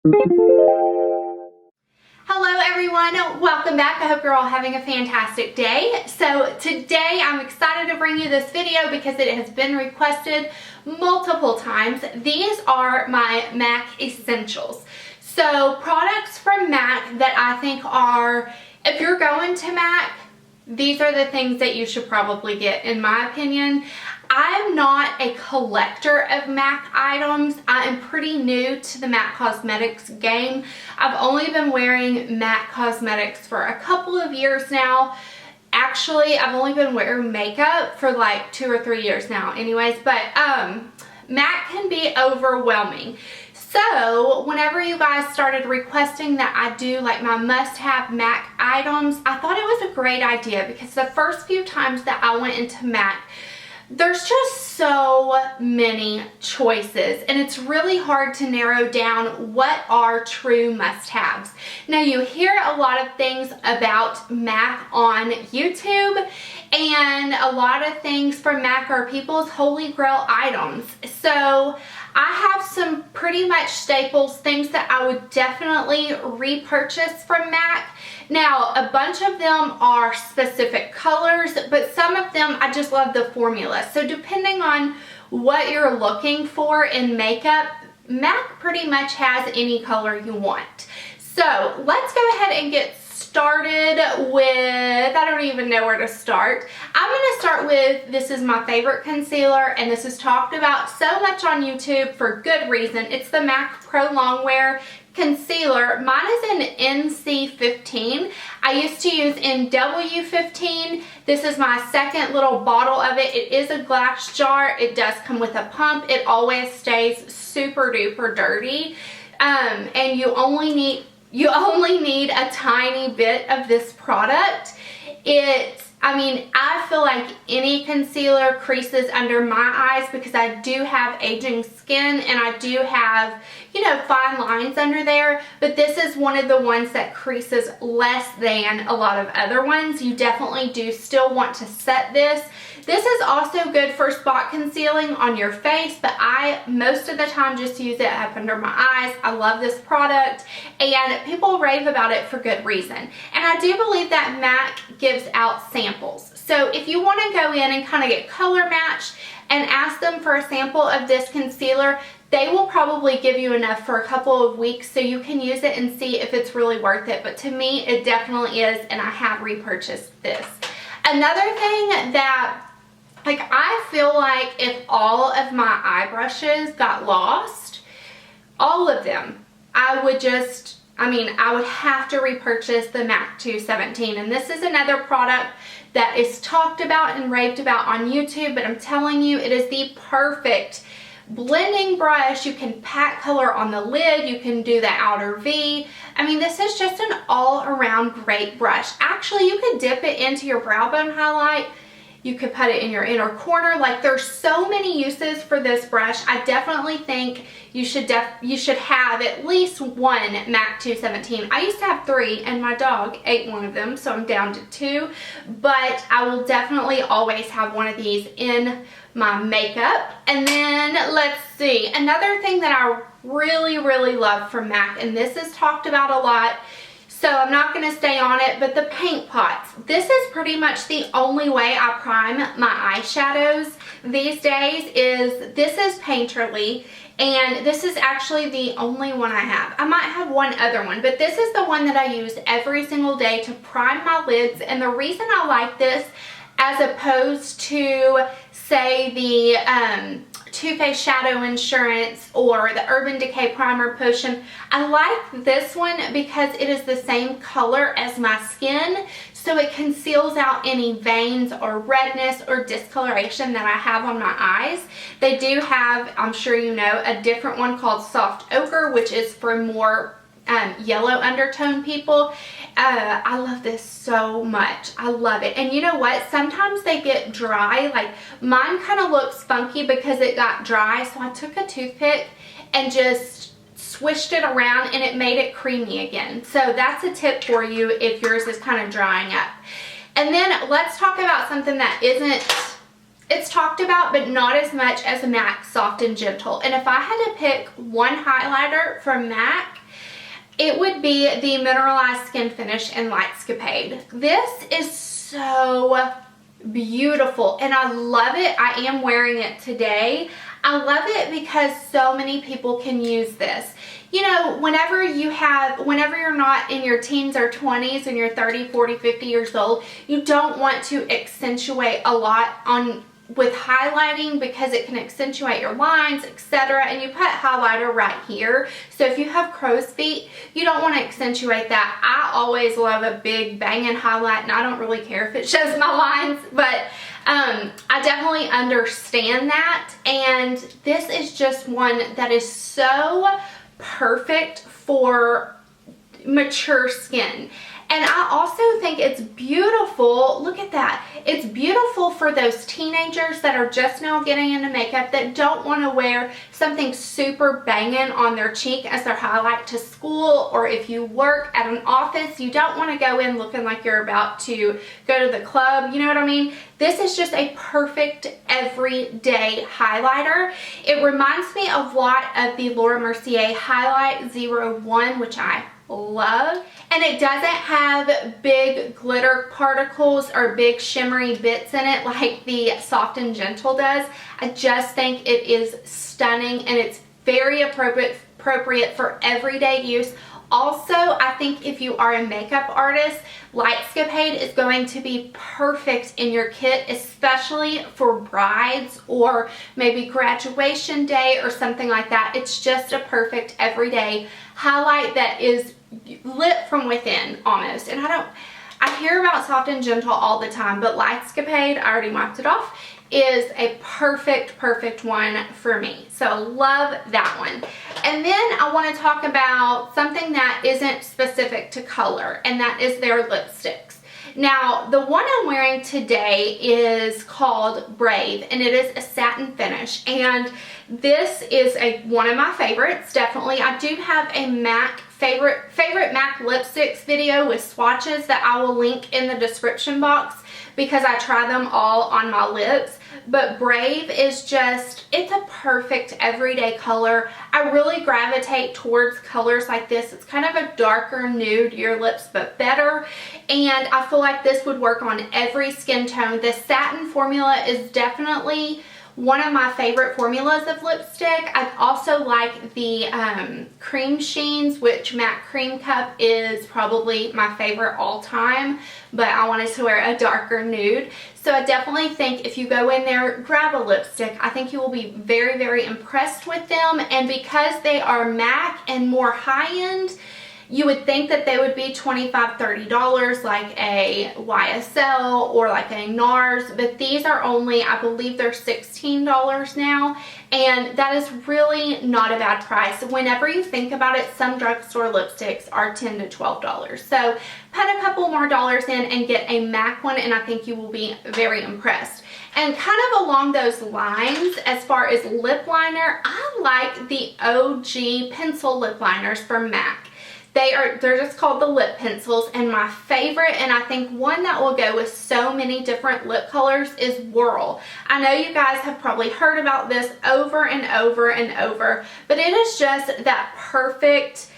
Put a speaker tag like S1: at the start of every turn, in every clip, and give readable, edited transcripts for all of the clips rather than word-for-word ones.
S1: Hello everyone, welcome back. I hope you're all having a fantastic day. So today I'm excited to bring you this video because it has been requested multiple times. These are my MAC essentials. So products from MAC that I think are, if you're going to MAC, these are the things that you should probably get in my opinion. I'm not a collector of MAC items. I am pretty new to the MAC Cosmetics game. I've only been wearing MAC Cosmetics for a couple of years now. Actually, I've only been wearing makeup for like 2 or 3 years now anyways, but MAC can be overwhelming. So whenever you guys started requesting that I do like my must-have MAC items, I thought it was a great idea because the first few times that I went into MAC, there's just so many choices and it's really hard to narrow down what are true must-haves. Now you hear a lot of things about MAC on YouTube and a lot of things from MAC are people's holy grail items. So I have some pretty much staples, things that I would definitely repurchase from MAC. Now, a bunch of them are specific colors, but some of them I just love the formula. So depending on what you're looking for in makeup, MAC pretty much has any color you want. So let's go ahead and get started with, I don't even know where to start. I'm going to start with, this is my favorite concealer and this is talked about so much on YouTube for good reason. It's the MAC Pro Longwear Concealer. Mine is in NC15. I used to use NW15. This is my second little bottle of it. It is a glass jar. It does come with a pump. It always stays super duper dirty. And you only need a tiny bit of this product. I feel like any concealer creases under my eyes because I do have aging skin and I do have, you know, fine lines under there, but this is one of the ones that creases less than a lot of other ones. You definitely do still want to set this. This is also good for spot concealing on your face, but I most of the time just use it up under my eyes. I love this product and people rave about it for good reason. And I do believe that MAC gives out samples. So if you want to go in and kind of get color matched and ask them for a sample of this concealer, they will probably give you enough for a couple of weeks so you can use it and see if it's really worth it. But to me, it definitely is, and I have repurchased this. Another thing that, like, I feel like if all of my eye brushes got lost, all of them, I would have to repurchase the MAC 217. And this is another product that is talked about and raved about on YouTube, but I'm telling you, it is the perfect blending brush. You can pack color on the lid, you can do the outer V. I mean, this is just an all-around great brush. Actually, you could dip it into your brow bone highlight. You could put it in your inner corner. Like, there's so many uses for this brush. I definitely think you should have at least one MAC 217. I used to have 3 and my dog ate one of them, so I'm down to 2. But I will definitely always have one of these in my makeup. And then let's see, another thing that I really love from MAC, and this is talked about a lot, so I'm not going to stay on it, but the paint pots. This is pretty much the only way I prime my eyeshadows these days. This is Painterly, and this is actually the only one I have. I might have one other one, but this is the one that I use every single day to prime my lids. And the reason I like this as opposed to, say, the Too Faced Shadow Insurance or the Urban Decay Primer Potion, I like this one because it is the same color as my skin, so it conceals out any veins or redness or discoloration that I have on my eyes. They do have, I'm sure you know, a different one called Soft Ochre, which is for more yellow undertone people. I love this so much. I love it. And you know what? Sometimes they get dry. Like, mine kind of looks funky because it got dry. So I took a toothpick and just swished it around and it made it creamy again. So that's a tip for you if yours is kind of drying up. And then let's talk about something that isn't It's talked about, but not as much as MAC Soft and Gentle. And if I had to pick one highlighter from MAC, it would be the Mineralized Skin Finish in Lightscapade. This is so beautiful and I love it. I am wearing it today. I love it because so many people can use this. You know, whenever you're not in your teens or 20s and you're 30, 40, 50 years old, you don't want to accentuate a lot with highlighting because it can accentuate your lines, etc. And you put highlighter right here. So if you have crow's feet, you don't want to accentuate that. I always love a big banging highlight, and I don't really care if it shows my lines, but I definitely understand that. And this is just one that is so perfect for mature skin. And I also think it's beautiful. Look at that. It's beautiful for those teenagers that are just now getting into makeup that don't want to wear something super banging on their cheek as their highlight to school, or if you work at an office, you don't want to go in looking like you're about to go to the club. You know what I mean? This is just a perfect everyday highlighter. It reminds me a lot of the Laura Mercier Highlight 01, which I love. And it doesn't have big glitter particles or big shimmery bits in it like the Soft and Gentle does. I just think it is stunning and it's very appropriate for everyday use. Also, I think if you are a makeup artist, Lightscapade is going to be perfect in your kit, especially for brides or maybe graduation day or something like that. It's just a perfect everyday highlight that is lit from within almost. And I hear about Soft and Gentle all the time, but Lightscapade, I already marked it off, is a perfect one for me. So love that one. And then I want to talk about something that isn't specific to color, and that is their lipsticks. Now, the one I'm wearing today is called Brave, and it is a satin finish, and this is one of my favorites, definitely. I do have a MAC favorite MAC lipsticks video with swatches that I will link in the description box because I try them all on my lips. But Brave is just, it's a perfect everyday color. I really gravitate towards colors like this. It's kind of a darker nude, your lips, but better. And I feel like this would work on every skin tone. The satin formula is definitely one of my favorite formulas of lipstick. I also like the cream sheens, which MAC Cream Cup is probably my favorite all time, but I wanted to wear a darker nude. So I definitely think if you go in there, grab a lipstick. I think you will be very impressed with them. And because they are MAC and more high-end, you would think that they would be $25, $30 like a YSL or like a NARS, but these are only, I believe they're $16 now, and that is really not a bad price. Whenever you think about it, some drugstore lipsticks are $10 to $12. So put a couple more dollars in and get a MAC one, and I think you will be very impressed. And kind of along those lines, as far as lip liner, I like the OG pencil lip liners from MAC. They're just called the lip pencils, and my favorite, and I think one that will go with so many different lip colors, is Whirl. I know you guys have probably heard about this over and over, but it is just that perfect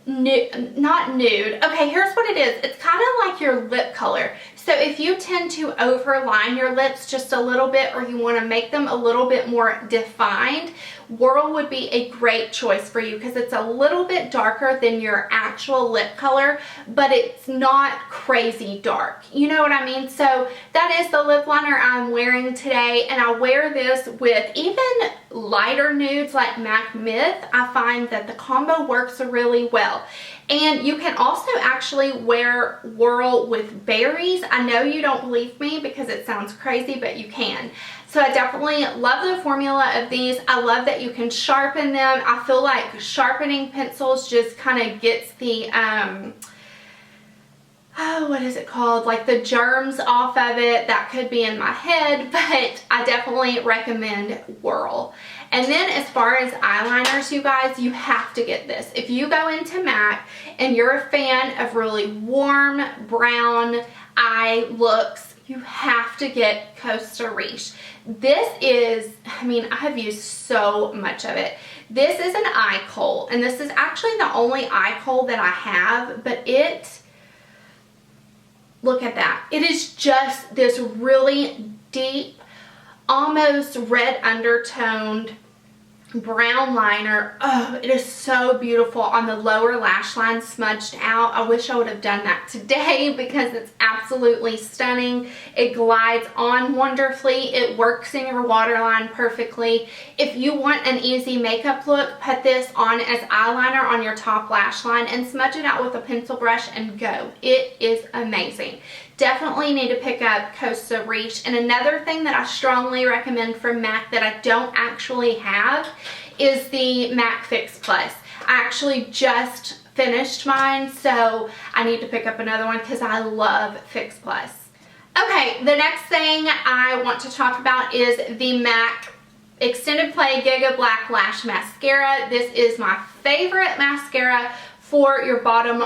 S1: not nude. Okay, here's what it is. It's kind of like your lip color. So if you tend to overline your lips just a little bit, or you want to make them a little bit more defined, Whirl would be a great choice for you because it's a little bit darker than your actual lip color, but it's not crazy dark. You know what I mean? So that is the lip liner I'm wearing today, and I wear this with even lighter nudes like MAC Myth. I find that the combo works really well. And you can also actually wear Whirl with berries. I know you don't believe me because it sounds crazy, but you can. So I definitely love the formula of these. I love that you can sharpen them. I feel like sharpening pencils just kind of gets the, what is it called? Like the germs off of it. That could be in my head, but I definitely recommend Whirl. And then as far as eyeliners, you guys, you have to get this. If you go into MAC and you're a fan of really warm brown eye looks, you have to get Costa Riche. This is, I mean, I have used so much of it. This is an eye kohl, and this is actually the only eye kohl that I have, but look at that. It is just this really deep, almost red undertoned brown liner. Oh, it is so beautiful on the lower lash line, smudged out. I wish I would have done that today because it's absolutely stunning. It glides on wonderfully. It works in your waterline perfectly. If you want an easy makeup look, put this on as eyeliner on your top lash line and smudge it out with a pencil brush and go. It is amazing. Definitely need to pick up Costa Riche. And another thing that I strongly recommend from MAC that I don't actually have is the MAC Fix Plus. I actually just finished mine, so I need to pick up another one because I love Fix Plus. Okay, the next thing I want to talk about is the MAC Extended Play Giga Black Lash Mascara. This is my favorite mascara for your bottom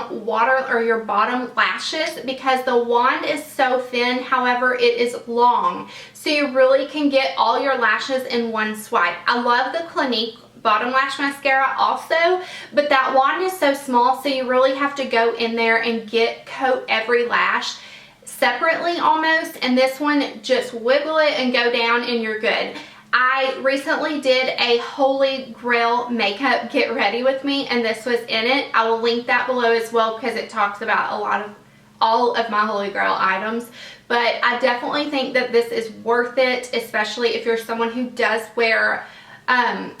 S1: your bottom lashes because the wand is so thin, however it is long, so you really can get all your lashes in one swipe. I love the Clinique bottom lash mascara also, but that wand is so small, so you really have to go in there and coat every lash separately almost, and this one just wiggle it and go down and you're good. I recently did a Holy Grail makeup get ready with me, and this was in it. I will link that below as well because it talks about all of my Holy Grail items. But I definitely think that this is worth it, especially if you're someone who does wear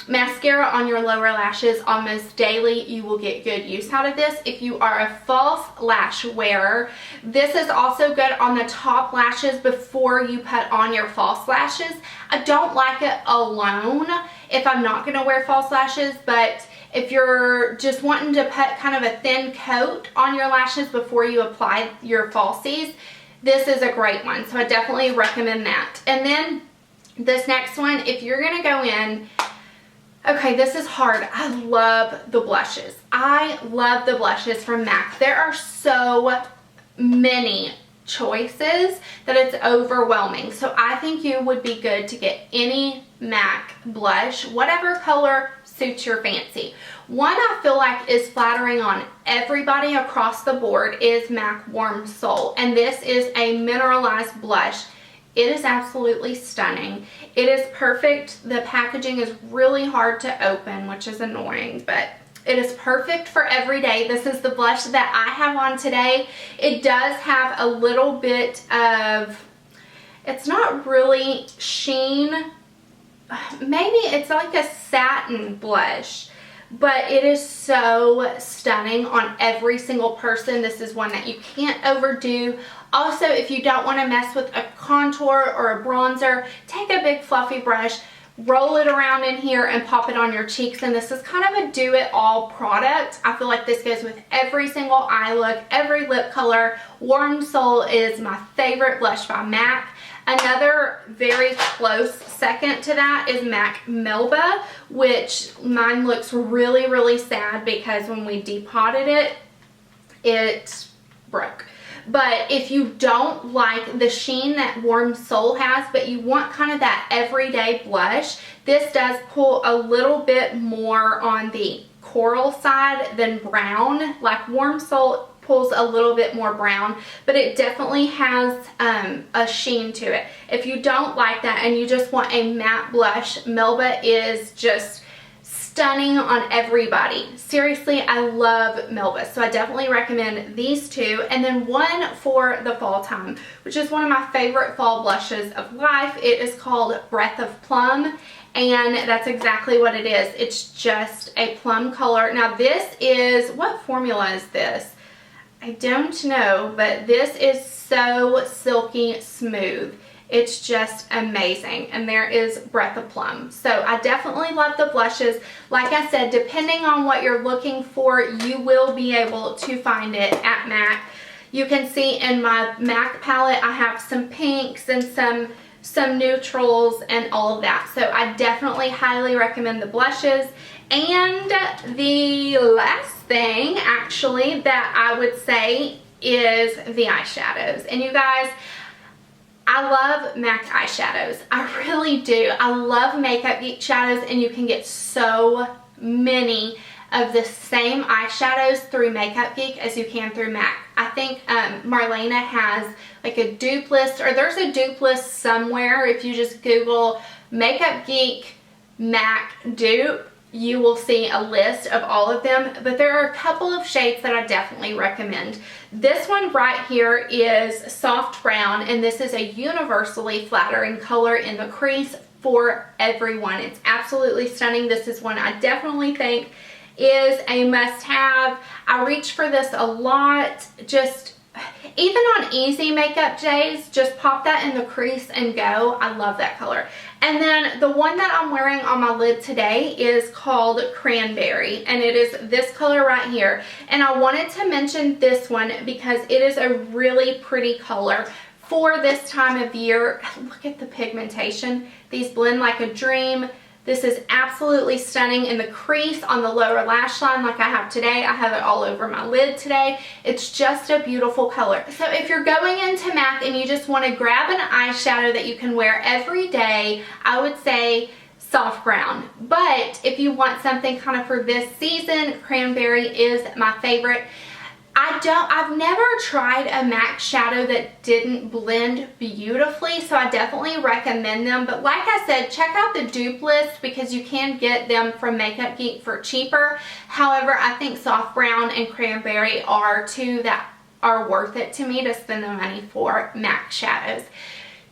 S1: mascara on your lower lashes almost daily. You will get good use out of this. If you are a false lash wearer, this is also good on the top lashes before you put on your false lashes. I don't like it alone if I'm not going to wear false lashes, but if you're just wanting to put kind of a thin coat on your lashes before you apply your falsies, this is a great one. So I definitely recommend that. And then this next one, if you're going to go in, okay, this is hard. I love the blushes. I love the blushes from MAC. There are so many choices that it's overwhelming. So I think you would be good to get any MAC blush, whatever color suits your fancy. One I feel like is flattering on everybody across the board is MAC Warm Soul, and this is a mineralized blush. It is absolutely stunning. It is perfect. The packaging is really hard to open, which is annoying, but it is perfect for every day. This is the blush that I have on today. It does have a little bit of, it's not really sheen. Maybe it's like a satin blush, but it is so stunning on every single person. This is one that you can't overdo. Also, if you don't want to mess with a contour or a bronzer, take a big fluffy brush, roll it around in here and pop it on your cheeks, and this is kind of a do-it-all product. I feel like this goes with every single eye look, every lip color. Warm Soul is my favorite blush by MAC. Another very close second to that is MAC Melba, which mine looks really, really sad because when we depotted it, it broke. But if you don't like the sheen that Warm Soul has, but you want kind of that everyday blush, this does pull a little bit more on the coral side than brown. Like Warm Soul pulls a little bit more brown, but it definitely has a sheen to it. If you don't like that and you just want a matte blush, Melba is just stunning on everybody. Seriously, I love Melba, so I definitely recommend these two. And then one for the fall time, which is one of my favorite fall blushes of life. It is called Breath of Plum, and that's exactly what it is. It's just a plum color. Now this is, what formula is this? I don't know, but this is so silky smooth. It's just amazing. And there is Breath of Plum. So I definitely love the blushes. Like I said, depending on what you're looking for, you will be able to find it at MAC. You can see in my MAC palette, I have some pinks and some neutrals and all of that. So I definitely highly recommend the blushes. And the last thing, actually, that I would say is the eyeshadows. And you guys, I love MAC eyeshadows. I really do. I love Makeup Geek shadows, and you can get so many of the same eyeshadows through Makeup Geek as you can through MAC. I think Marlena has like a dupe list, or there's a dupe list somewhere. If you just Google Makeup Geek MAC dupe, you will see a list of all of them, but there are a couple of shades that I definitely recommend. This one right here is soft brown, and this is a universally flattering color in the crease for everyone. It's absolutely stunning. This is one I definitely think is a must-have. I reach for this a lot, just even on easy makeup days, just pop that in the crease and go. I love that color. And then the one that I'm wearing on my lid today is called Cranberry, and it is this color right here. And I wanted to mention this one because it is a really pretty color for this time of year. Look at the pigmentation. These blend like a dream. This is absolutely stunning in the crease on the lower lash line like I have today. I have it all over my lid today. It's just a beautiful color. So if you're going into MAC and you just want to grab an eyeshadow that you can wear every day, I would say soft brown. But if you want something kind of for this season, Cranberry is my favorite. I've never tried a MAC shadow that didn't blend beautifully, so I definitely recommend them. But like I said, check out the dupe list because you can get them from Makeup Geek for cheaper. However, I think soft brown and Cranberry are two that are worth it to me to spend the money for MAC shadows.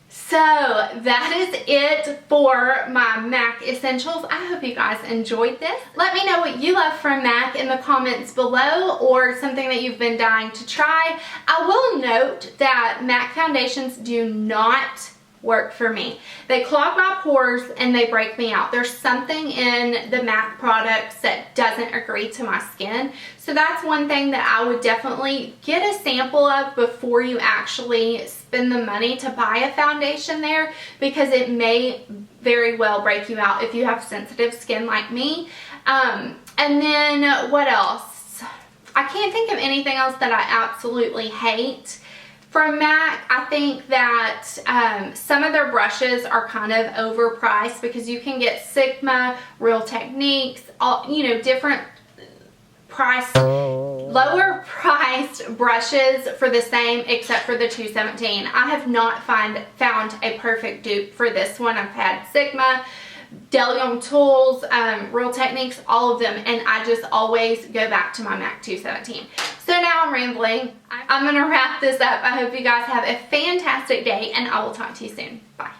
S1: So that is it for my MAC essentials. I hope you guys enjoyed this. Let me know what you love from MAC in the comments below, or something that you've been dying to try. I will note that MAC foundations do not work for me. They clog my pores and they break me out. There's something in the MAC products that doesn't agree to my skin. So that's one thing that I would definitely get a sample of before you actually spend the money to buy a foundation there, because it may very well break you out if you have sensitive skin like me. And then what else? I can't think of anything else that I absolutely hate. From MAC, I think that some of their brushes are kind of overpriced, because you can get Sigma, Real Techniques, all, you know, different lower priced brushes for the same, except for the 217. I have not found a perfect dupe for this one. I've had Sigma, Delium Tools, Real Techniques, all of them, and I just always go back to my MAC 217. So now I'm rambling. I'm going to wrap this up. I hope you guys have a fantastic day, and I will talk to you soon. Bye.